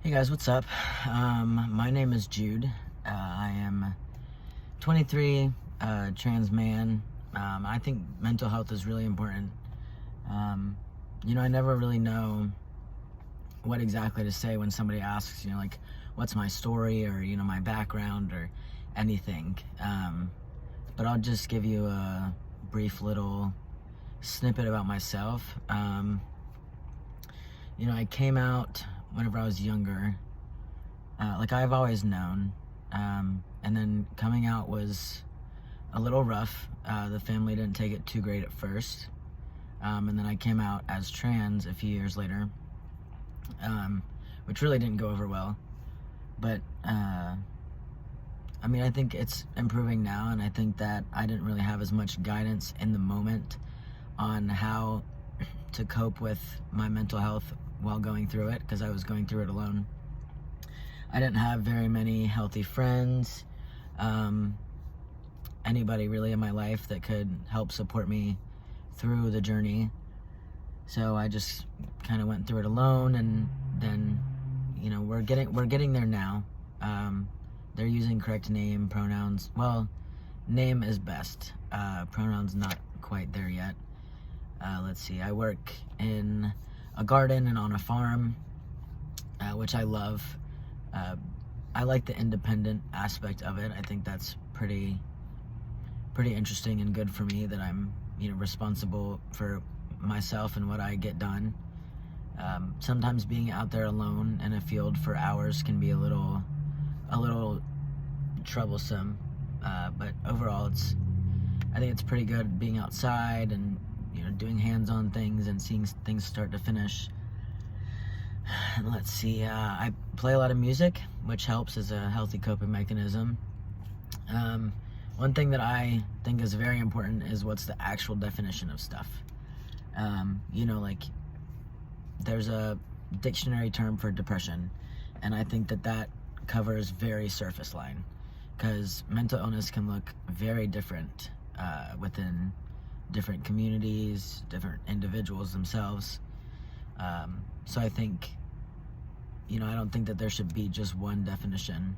Hey guys, what's up? My name is Jude. I am 23, trans man. I think mental health is really important. I never really know what exactly to say when somebody asks, like, what's my story or, my background or anything. But I'll just give you a brief little snippet about myself. I came out whenever I was younger, like I've always known, and then coming out was a little rough. The family didn't take it too great at first, and then I came out as trans a few years later, which really didn't go over well, but I think it's improving now, and I think that I didn't really have as much guidance in the moment on how to cope with my mental health while going through it, because I was going through it alone. I didn't have very many healthy friends, anybody really in my life that could help support me through the journey. So I just kind of went through it alone, and then, we're getting there now. They're using correct name, pronouns. Well, name is best. Pronouns not quite there yet. Let's see, I work in a garden and on a farm, which I love. I like the independent aspect of it. I think that's pretty interesting and good for me, that I'm, responsible for myself and what I get done. Sometimes being out there alone in a field for hours can be a little troublesome, but overall I think it's pretty good being outside and doing hands-on things and seeing things start to finish. And let's see, I play a lot of music, which helps as a healthy coping mechanism. One thing that I think is very important is what's the actual definition of stuff. Like there's a dictionary term for depression, and I think that covers very surface line, because mental illness can look very different within different communities, different individuals themselves. So I think, I don't think that there should be just one definition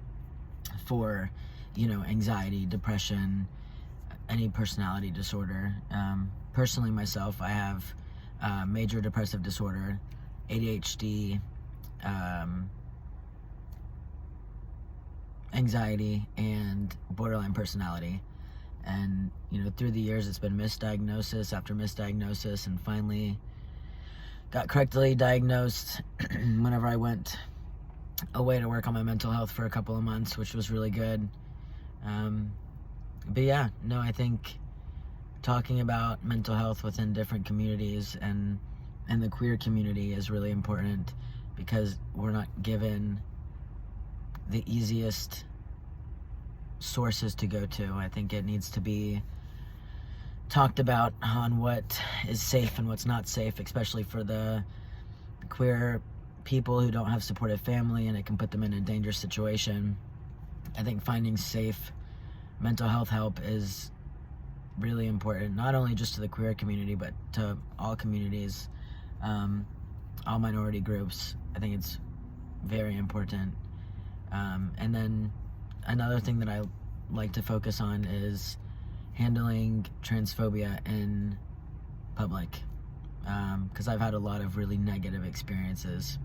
for, anxiety, depression, any personality disorder. Personally, myself, I have major depressive disorder, ADHD, anxiety, and borderline personality. And, through the years, it's been misdiagnosis after misdiagnosis, and finally got correctly diagnosed whenever I went away to work on my mental health for a couple of months, which was really good. But yeah, no, I think talking about mental health within different communities and the queer community is really important, because we're not given the easiest sources to go to. I think it needs to be talked about on what is safe and what's not safe, especially for the queer people who don't have supportive family, and it can put them in a dangerous situation. I think finding safe mental health help is really important, not only just to the queer community, but to all communities, all minority groups. I think it's very important. And then another thing that I like to focus on is handling transphobia in public, because I've had a lot of really negative experiences,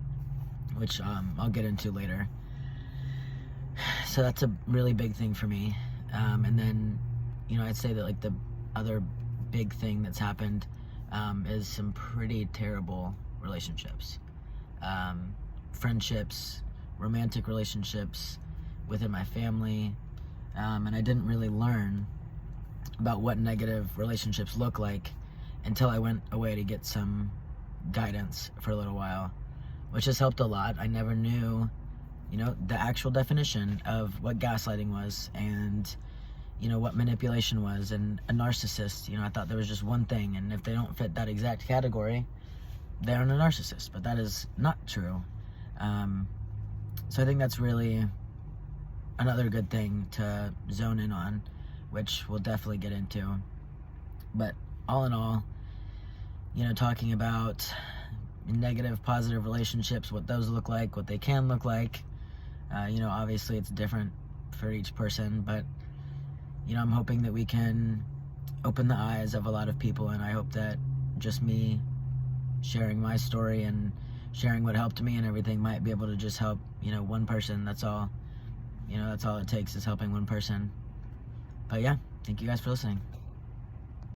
which I'll get into later. So that's a really big thing for me. And then, I'd say that like the other big thing that's happened is some pretty terrible relationships, friendships, romantic relationships within my family, and I didn't really learn about what negative relationships look like until I went away to get some guidance for a little while, which has helped a lot. I never knew, the actual definition of what gaslighting was, and, what manipulation was, and a narcissist. I thought there was just one thing, and if they don't fit that exact category, they're a narcissist, but that is not true. So I think that's really another good thing to zone in on, which we'll definitely get into. But all in all, talking about, negative, positive relationships, what those look like, what they can look like. Obviously it's different for each person, but I'm hoping that we can open the eyes of a lot of people, and I hope that just me sharing my story and sharing what helped me and everything might be able to just help, one person. That's all. That's all it takes, is helping one person. But yeah, thank you guys for listening.